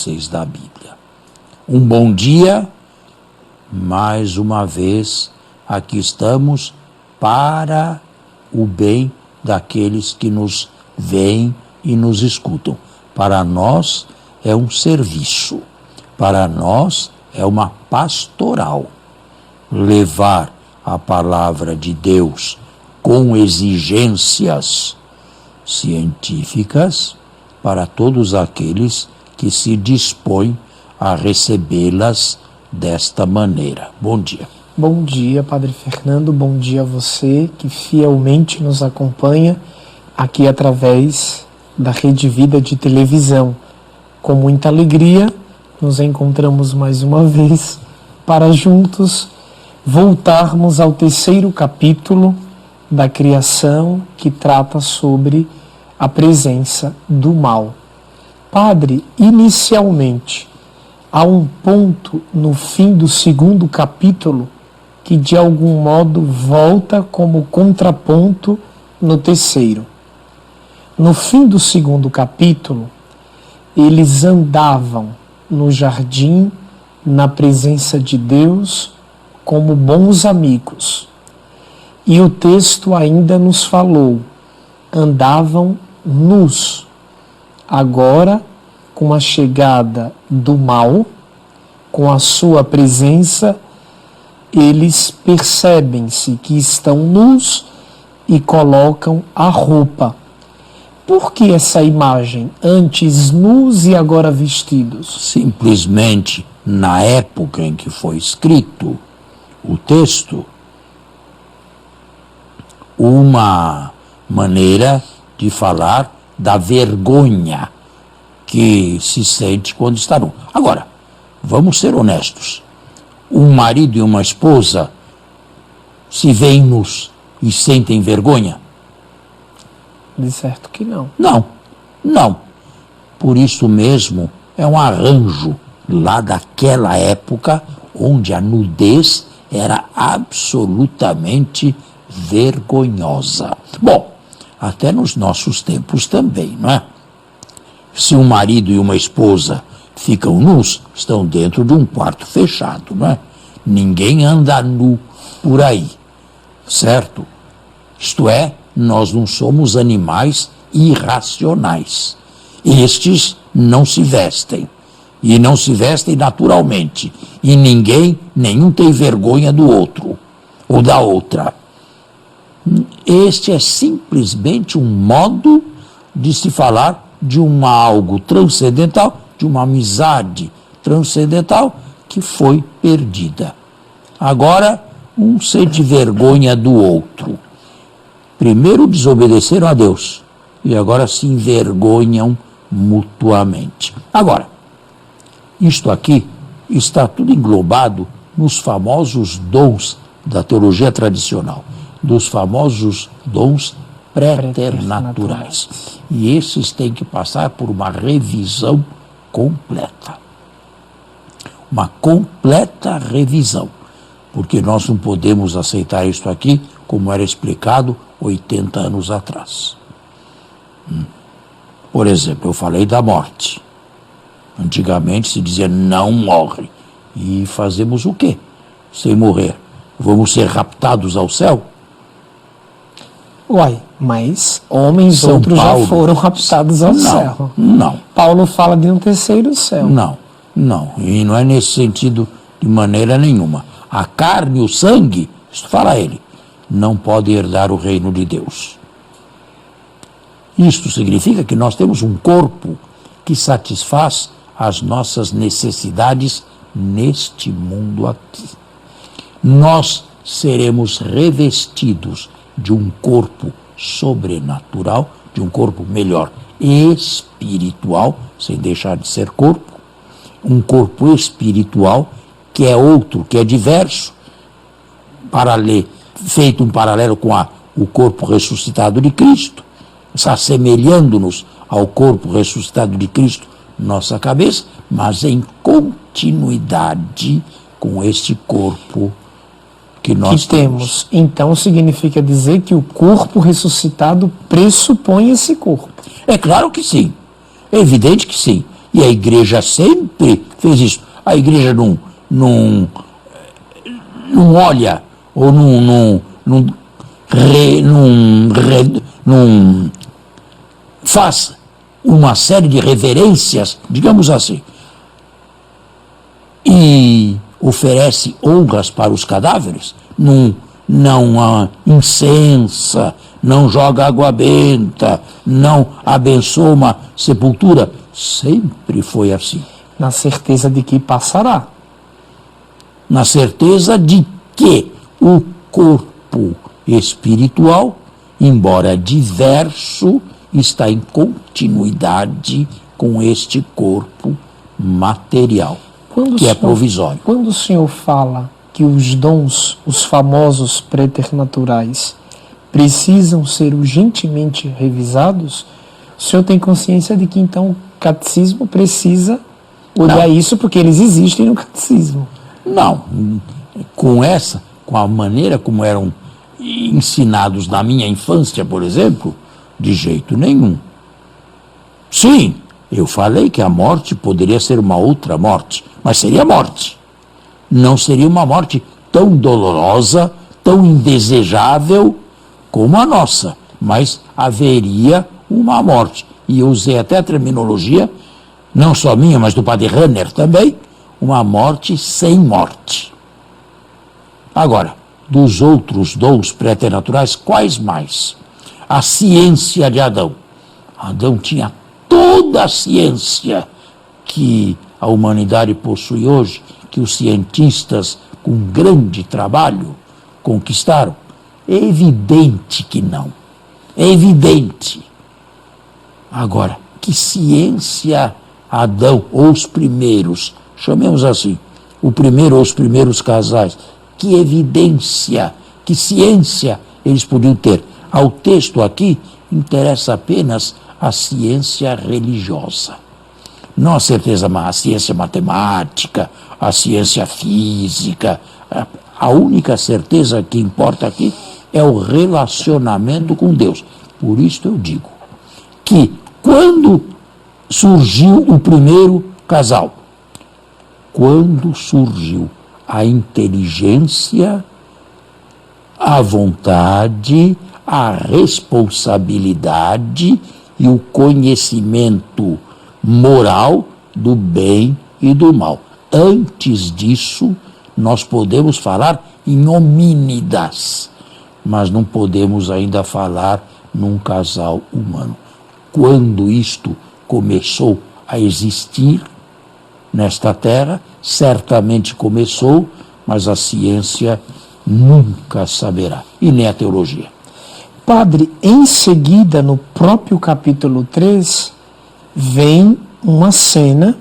da Bíblia. Um bom dia, mais uma vez, aqui estamos para o bem daqueles que nos veem e nos escutam. Para nós é um serviço, para nós é uma pastoral. Levar a palavra de Deus com exigências científicas para todos aqueles que se dispõem a recebê-las desta maneira. Bom dia. Bom dia, Padre Fernando. Bom dia a você que fielmente nos acompanha aqui através da Rede Vida de televisão. Com muita alegria, nos encontramos mais uma vez para juntos voltarmos ao terceiro capítulo da criação, que trata sobre a presença do mal. Padre, inicialmente, há um ponto no fim do segundo capítulo que de algum modo volta como contraponto no terceiro. No fim do segundo capítulo, eles andavam no jardim, na presença de Deus, como bons amigos. E o texto ainda nos falou, andavam nus. Agora, com a chegada do mal, com a sua presença, eles percebem-se que estão nus e colocam a roupa. Por que essa imagem? Antes nus e agora vestidos? Simplesmente, na época em que foi escrito o texto, uma maneira de falar da vergonha que se sente quando está nu. Agora, vamos ser honestos. Um marido e uma esposa se veem nus e sentem vergonha? De certo que não. Não. Por isso mesmo, é um arranjo lá daquela época onde a nudez era absolutamente vergonhosa. Bom, até nos nossos tempos também, não é? Se um marido e uma esposa ficam nus, estão dentro de um quarto fechado, não é? Ninguém anda nu por aí, certo? Isto é, nós não somos animais irracionais. Estes não se vestem, e não se vestem naturalmente, e nenhum tem vergonha do outro, ou da outra. Este é simplesmente um modo de se falar de algo transcendental, de uma amizade transcendental que foi perdida. Agora, um sente vergonha do outro. Primeiro desobedeceram a Deus e agora se envergonham mutuamente. Agora, isto aqui está tudo englobado nos famosos dons da teologia tradicional, dos famosos dons preternaturais. E esses têm que passar por uma revisão completa. Uma completa revisão. Porque nós não podemos aceitar isso aqui como era explicado 80 anos atrás. Por exemplo, eu falei da morte. Antigamente se dizia não morre. E fazemos o quê sem morrer? Vamos ser raptados ao céu? Uai, mas homens outros já foram raptados ao céu. Não. Paulo fala de um terceiro céu. Não. E não é nesse sentido de maneira nenhuma. A carne e o sangue, isto fala ele, não podem herdar o reino de Deus. Isto significa que nós temos um corpo que satisfaz as nossas necessidades neste mundo aqui. Nós seremos revestidos de um corpo sobrenatural, de um corpo melhor, espiritual, sem deixar de ser corpo, um corpo espiritual que é outro, que é diverso, feito um paralelo com o corpo ressuscitado de Cristo, assemelhando-nos ao corpo ressuscitado de Cristo, nossa cabeça, mas em continuidade com este corpo que nós temos. Então significa dizer que o corpo ressuscitado pressupõe esse corpo. É claro que sim. É evidente que sim. E a igreja sempre fez isso. A igreja não olha ou não faz uma série de reverências, digamos assim, e oferece honras para os cadáveres, não incensa, não joga água benta, não abençoa uma sepultura. Sempre foi assim. Na certeza de que passará. Na certeza de que o corpo espiritual, embora diverso, está em continuidade com este corpo material, que é provisório. Quando o senhor fala que os dons, os famosos preternaturais, precisam ser urgentemente revisados, o senhor tem consciência de que então o catecismo precisa olhar isso, porque eles existem no catecismo. Não, com a maneira como eram ensinados na minha infância, por exemplo, de jeito nenhum. Sim, eu falei que a morte poderia ser uma outra morte, mas seria morte. Não seria uma morte tão dolorosa, tão indesejável como a nossa, mas haveria uma morte. E eu usei até a terminologia, não só minha, mas do padre Ranner também, uma morte sem morte. Agora, dos outros dons preternaturais, quais mais? A ciência de Adão. Adão tinha toda a ciência que a humanidade possui hoje, que os cientistas, com grande trabalho, conquistaram. É evidente que não. É evidente. Agora, que ciência Adão, ou os primeiros, chamemos assim, o primeiro ou os primeiros casais, que evidência, que ciência eles podiam ter? Ao texto aqui interessa apenas a ciência religiosa. Não a ciência matemática, a ciência física. A única certeza que importa aqui é o relacionamento com Deus. Por isso eu digo que quando surgiu o primeiro casal, quando surgiu a inteligência, a vontade, a responsabilidade e o conhecimento moral do bem e do mal. Antes disso, nós podemos falar em homínidas, mas não podemos ainda falar num casal humano. Quando isto começou a existir nesta terra, certamente começou, mas a ciência nunca saberá, e nem a teologia. Padre, em seguida, no próprio capítulo 3, vem uma cena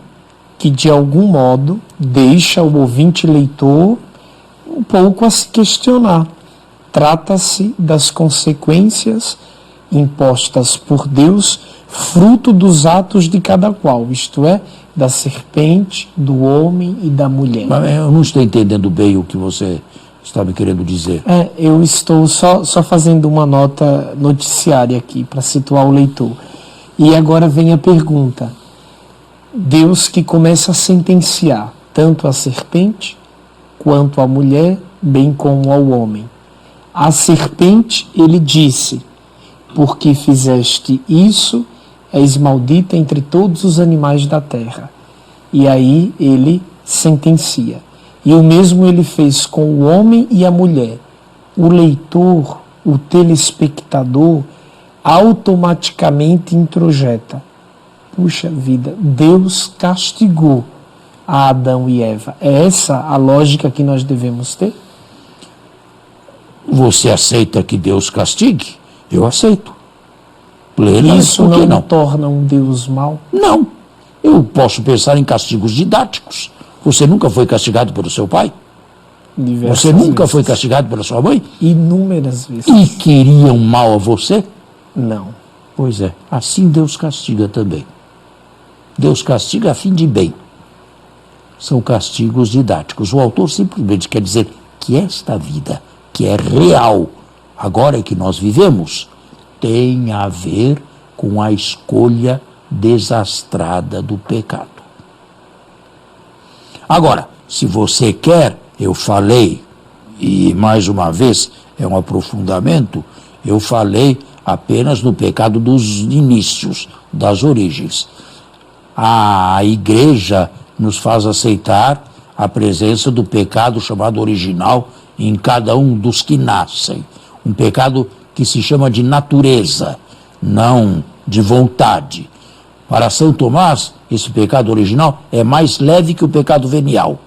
que, de algum modo, deixa o ouvinte leitor um pouco a se questionar. Trata-se das consequências impostas por Deus, fruto dos atos de cada qual, isto é, da serpente, do homem e da mulher. Mas eu não estou entendendo bem o que você está me querendo dizer. Eu estou só fazendo uma nota noticiária aqui, para situar o leitor. E agora vem a pergunta. Deus que começa a sentenciar tanto a serpente quanto a mulher, bem como ao homem. A serpente, ele disse: porque fizeste isso, és maldita entre todos os animais da terra. E aí ele sentencia. E o mesmo ele fez com o homem e a mulher. O leitor, o telespectador, automaticamente introjeta: puxa vida, Deus castigou a Adão e Eva. É essa a lógica que nós devemos ter? Você aceita que Deus castigue? Eu aceito. Plenamente. Isso não torna um Deus mau? Não. Eu posso pensar em castigos didáticos. Você nunca foi castigado pelo seu pai? Diversas Você nunca vezes. foi castigado pela sua mãe? Inúmeras vezes. E queriam mal a você? Não. Pois é, assim Deus castiga também. Deus castiga a fim de bem. São castigos didáticos. O autor simplesmente quer dizer que esta vida, que é real, agora que nós vivemos, tem a ver com a escolha desastrada do pecado. Agora, se você quer, eu falei, e mais uma vez é um aprofundamento, eu falei apenas no pecado dos inícios, das origens. A igreja nos faz aceitar a presença do pecado chamado original em cada um dos que nascem. Um pecado que se chama de natureza, não de vontade. Para São Tomás, esse pecado original é mais leve que o pecado venial,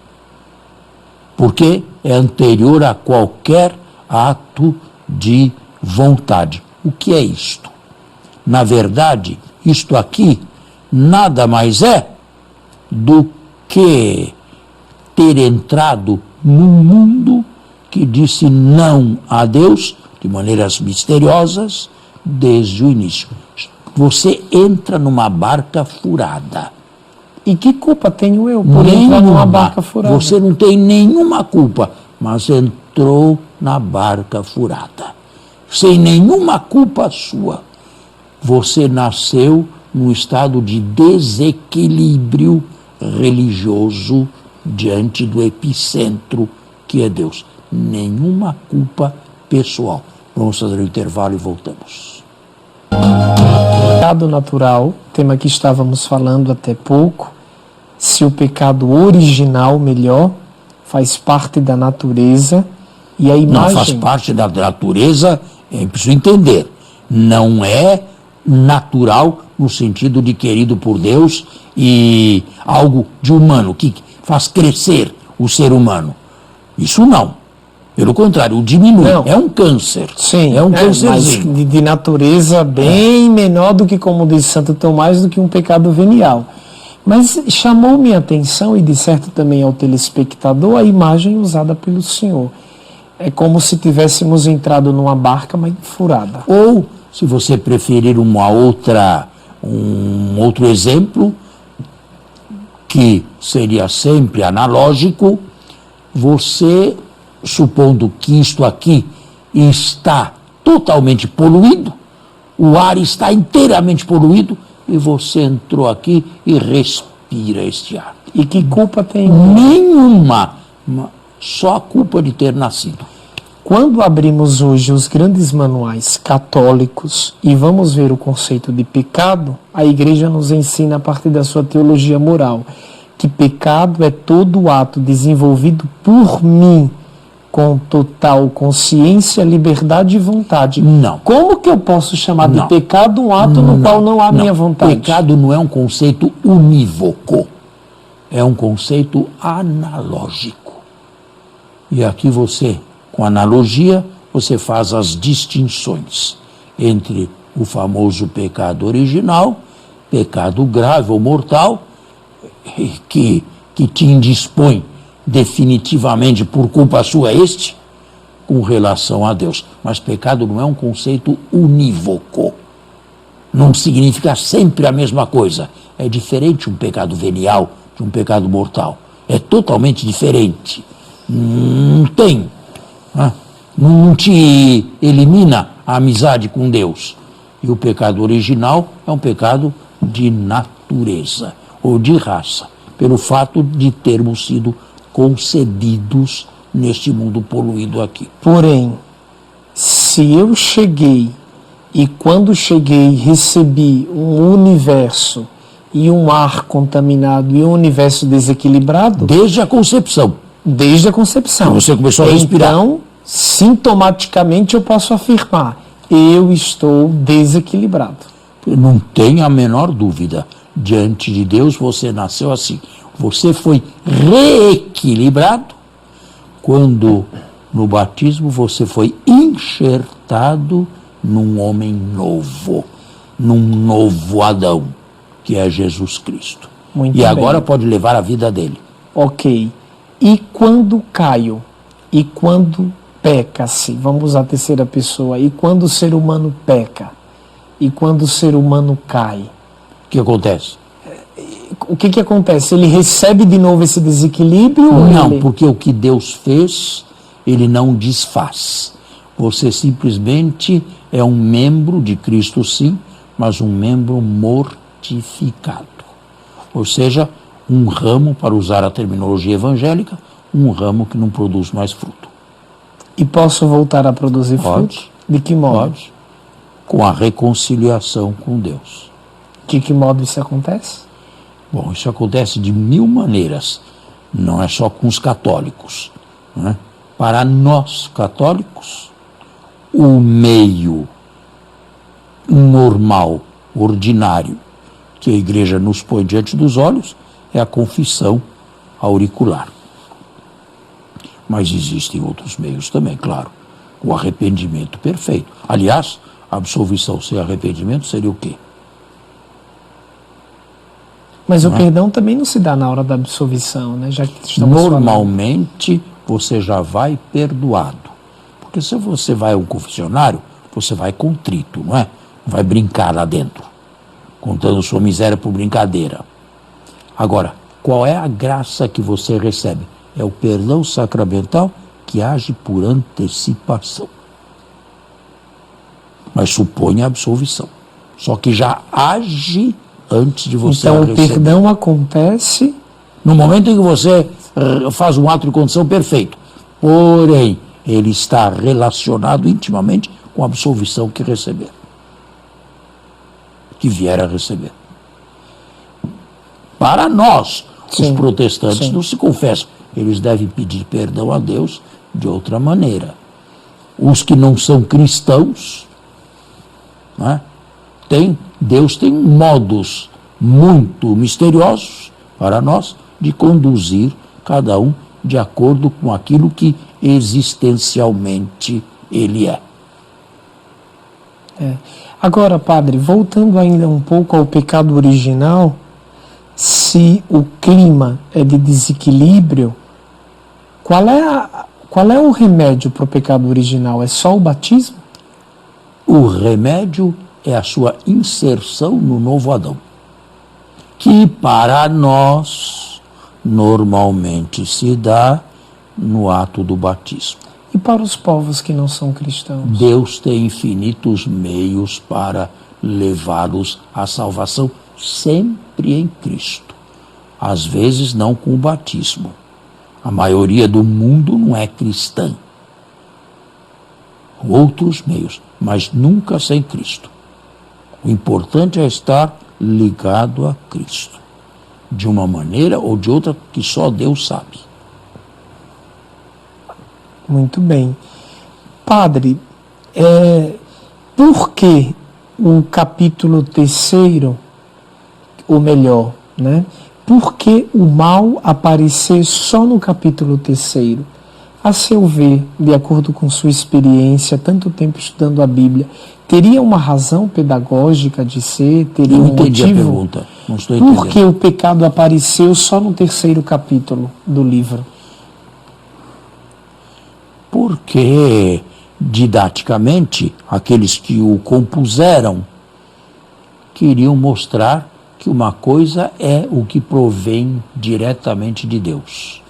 porque é anterior a qualquer ato de vontade. O que é isto? Na verdade, isto aqui nada mais é do que ter entrado num mundo que disse não a Deus de maneiras misteriosas desde o início. Você entra numa barca furada. E que culpa tenho eu por entrar numa barca furada? Você não tem nenhuma culpa, mas entrou na barca furada. Sem nenhuma culpa sua. Você nasceu num estado de desequilíbrio religioso diante do epicentro que é Deus. Nenhuma culpa pessoal. Vamos fazer um intervalo e voltamos. Pecado natural, tema que estávamos falando até pouco, se o pecado original, melhor, faz parte da natureza e a imagem... Não faz parte da natureza, é preciso entender, não é natural no sentido de querido por Deus e algo de humano, que faz crescer o ser humano. Isso não. Pelo contrário, o diminui. Não. É um câncer. Sim, é um câncerzinho. Mas de natureza bem menor do que, como diz Santo Tomás, do que um pecado venial. Mas chamou minha atenção, e de certo também ao telespectador, a imagem usada pelo senhor. É como se tivéssemos entrado numa barca, mas furada. Ou, se você preferir um outro exemplo, que seria sempre analógico, você, supondo que isto aqui está totalmente poluído, o ar está inteiramente poluído, e você entrou aqui e respira este ar. E que culpa tem? Nenhuma, só a culpa de ter nascido. Quando abrimos hoje os grandes manuais católicos e vamos ver o conceito de pecado, a Igreja nos ensina, a partir da sua teologia moral, que pecado é todo ato desenvolvido por mim, com total consciência, liberdade e vontade. Não. Como que eu posso chamar de pecado um ato no qual não há minha vontade? Pecado não é um conceito unívoco, é um conceito analógico. E aqui você, com analogia, você faz as distinções entre o famoso pecado original, pecado grave ou mortal, que te indispõe definitivamente por culpa sua com relação a Deus. Mas pecado não é um conceito unívoco. Não significa sempre a mesma coisa. É diferente um pecado venial de um pecado mortal. É totalmente diferente. Não tem. Não te elimina a amizade com Deus. E o pecado original é um pecado de natureza ou de raça, pelo fato de termos sido concebidos neste mundo poluído aqui. Porém, se eu cheguei e quando cheguei recebi um universo e um ar contaminado e um universo desequilibrado... Desde a concepção. Desde a concepção. Você começou a respirar. Então, sintomaticamente eu posso afirmar, eu estou desequilibrado. Não tem a menor dúvida. Diante de Deus você nasceu assim. Você foi reequilibrado quando no batismo você foi enxertado num homem novo, num novo Adão, que é Jesus Cristo. Muito e bem. Agora pode levar a vida dele. Ok. E quando caio? E quando peca-se? Vamos usar a terceira pessoa. E quando o ser humano peca? E quando o ser humano cai? O que acontece? O que acontece? Ele recebe de novo esse desequilíbrio? Não, porque o que Deus fez, ele não desfaz. Você simplesmente é um membro de Cristo, sim, mas um membro mortal. retificado. Ou seja, um ramo, para usar a terminologia evangélica, um ramo que não produz mais fruto. E posso voltar a produzir Pode. fruto? De que modo? Pode. Com a reconciliação com Deus. De que modo isso acontece? Bom, isso acontece de 1000 maneiras. Não é só com os católicos, né? Para nós, católicos, o meio normal, ordinário, que a igreja nos põe diante dos olhos, é a confissão auricular. Mas existem outros meios também, claro. O arrependimento perfeito. Aliás, a absolvição sem arrependimento seria o quê? Mas o perdão também não se dá na hora da absolvição, né? Já que estamos Normalmente, você já vai perdoado. Porque se você vai a um confessionário, você vai contrito, não é? Vai brincar lá dentro, contando sua miséria por brincadeira. Agora, qual é a graça que você recebe? É o perdão sacramental que age por antecipação. Mas supõe a absolvição. Só que já age antes de você Então, receber. o perdão acontece No momento em que você faz um ato de condição perfeito. Porém, ele está relacionado intimamente com a absolvição que receber. Que vier a receber. Para nós, os Sim, protestantes, sim. não se confessam. Eles devem pedir perdão a Deus de outra maneira. Os que não são cristãos, né, Deus tem modos muito misteriosos para nós de conduzir cada um de acordo com aquilo que existencialmente ele é. Agora, padre, voltando ainda um pouco ao pecado original, se o clima é de desequilíbrio, qual é o remédio para o pecado original? É só o batismo? O remédio é a sua inserção no novo Adão, que para nós normalmente se dá no ato do batismo. E para os povos que não são cristãos? Deus tem infinitos meios para levá-los à salvação, sempre em Cristo. Às vezes não com o batismo. A maioria do mundo não é cristã. Outros meios, mas nunca sem Cristo. O importante é estar ligado a Cristo, de uma maneira ou de outra que só Deus sabe. Muito bem. Padre, por que o capítulo 3º, ou melhor, né? Por que o mal aparecer só no capítulo 3º? A seu ver, de acordo com sua experiência, tanto tempo estudando a Bíblia, teria uma razão pedagógica de ser? Teria Não um entendi a motivo? pergunta. Não estou entendendo. Por que o pecado apareceu só no 3º capítulo do livro? Porque, didaticamente, aqueles que o compuseram queriam mostrar que uma coisa é o que provém diretamente de Deus,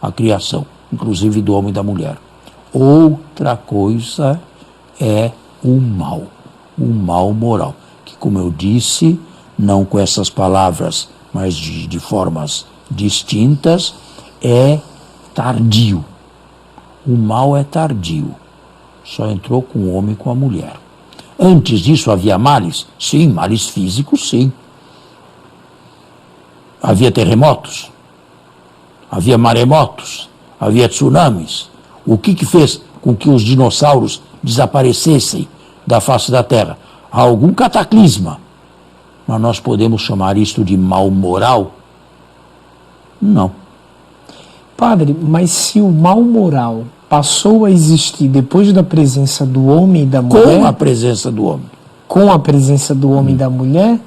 a criação, inclusive do homem e da mulher. Outra coisa é o mal moral, que, como eu disse, não com essas palavras, mas de formas distintas, é tardio. O mal é tardio, só entrou com o homem e com a mulher. Antes disso havia males? Sim, males físicos, sim. Havia terremotos, havia maremotos, havia tsunamis. O que fez com que os dinossauros desaparecessem da face da Terra? Algum cataclisma. Mas nós podemos chamar isto de mal moral? Não. Padre, mas se o mal moral passou a existir depois da presença do homem e da mulher... Com a presença do homem. Com a presença do homem e da mulher...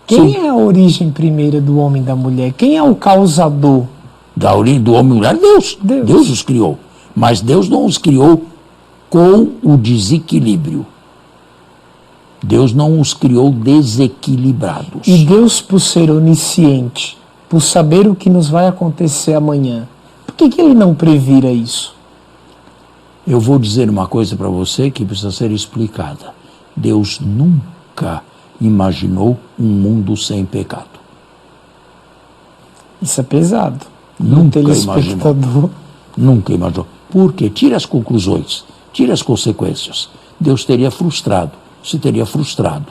Quem é a origem primeira do homem e da mulher? Quem é o causador? Da origem do homem e da mulher? Deus. Deus. Deus os criou. Mas Deus não os criou com o desequilíbrio. Deus não os criou desequilibrados. E Deus, por ser onisciente, por saber o que nos vai acontecer amanhã, por que ele não previra isso? Eu vou dizer uma coisa para você que precisa ser explicada. Deus nunca imaginou um mundo sem pecado. Isso é pesado. Nunca O imaginou. telespectador. Nunca imaginou. Porque tira as conclusões, tira as consequências. Deus teria frustrado, se teria frustrado.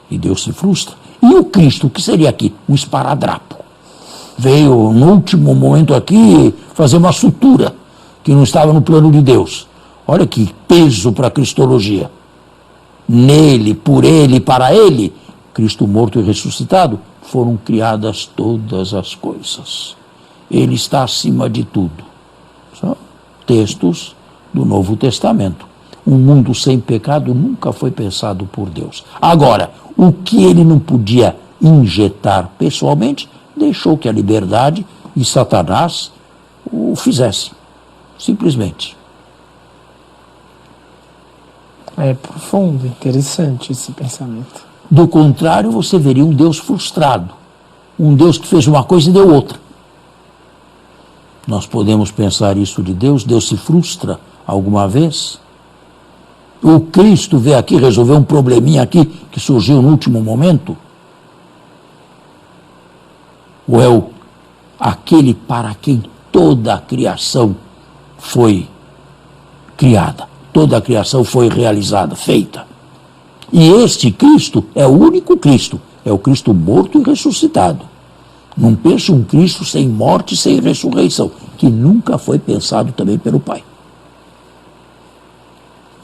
E Deus se frustra. E o Cristo, o que seria aqui? Um esparadrapo. Veio no último momento aqui fazer uma sutura que não estava no plano de Deus. Olha que peso para a cristologia. Nele, por ele, para ele, Cristo morto e ressuscitado, foram criadas todas as coisas. Ele está acima de tudo. São textos do Novo Testamento. Um mundo sem pecado nunca foi pensado por Deus. Agora, o que ele não podia injetar pessoalmente, deixou que a liberdade e Satanás o fizessem. Simplesmente. É profundo, interessante esse pensamento. Do contrário, você veria um Deus frustrado. Um Deus que fez uma coisa e deu outra. Nós podemos pensar isso de Deus? Deus se frustra alguma vez? O Cristo veio aqui resolver um probleminha aqui que surgiu no último momento? Ou é aquele para quem toda a criação foi criada, toda a criação foi realizada, feita? E este Cristo é o único Cristo, é o Cristo morto e ressuscitado. Não pense um Cristo sem morte, sem ressurreição, que nunca foi pensado também pelo Pai.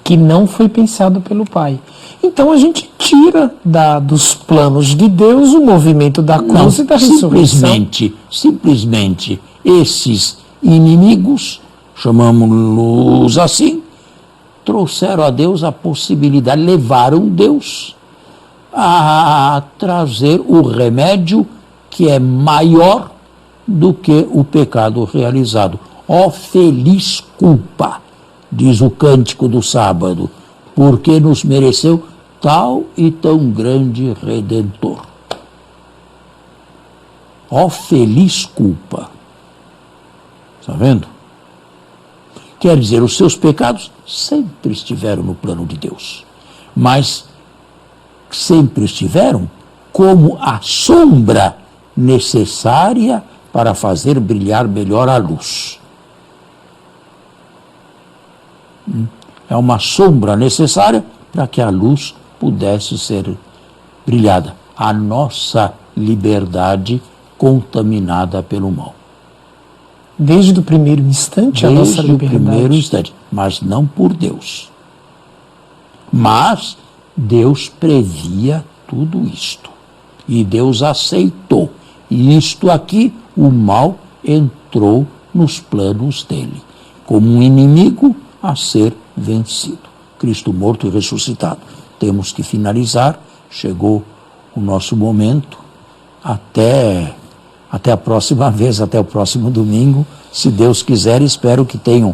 Que não foi pensado pelo Pai. Então a gente tira dos planos de Deus o movimento da cruz e da ressurreição. Simplesmente esses inimigos, chamamos-los assim, trouxeram a Deus a possibilidade, levaram Deus a trazer o remédio que é maior do que o pecado realizado. Ó feliz culpa, diz o cântico do sábado, porque nos mereceu tal e tão grande Redentor. Ó feliz culpa. Está vendo? Quer dizer, os seus pecados sempre estiveram no plano de Deus, mas sempre estiveram como a sombra necessária para fazer brilhar melhor a luz. É uma sombra necessária para que a luz pudesse ser brilhada. A nossa liberdade contaminada pelo mal. Desde o primeiro instante, a nossa liberdade. Desde o primeiro instante, mas não por Deus. Mas Deus previa tudo isto. E Deus aceitou. E isto aqui, o mal entrou nos planos dele, como um inimigo a ser vencido. Cristo morto e ressuscitado. Temos que finalizar. Chegou o nosso momento. Até a próxima vez, até o próximo domingo. Se Deus quiser, espero que tenham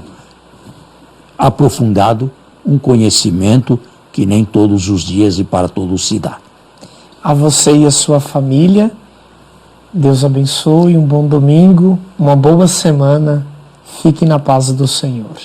aprofundado um conhecimento que nem todos os dias e para todos se dá. A você e a sua família, Deus abençoe, um bom domingo, uma boa semana. Fique na paz do Senhor.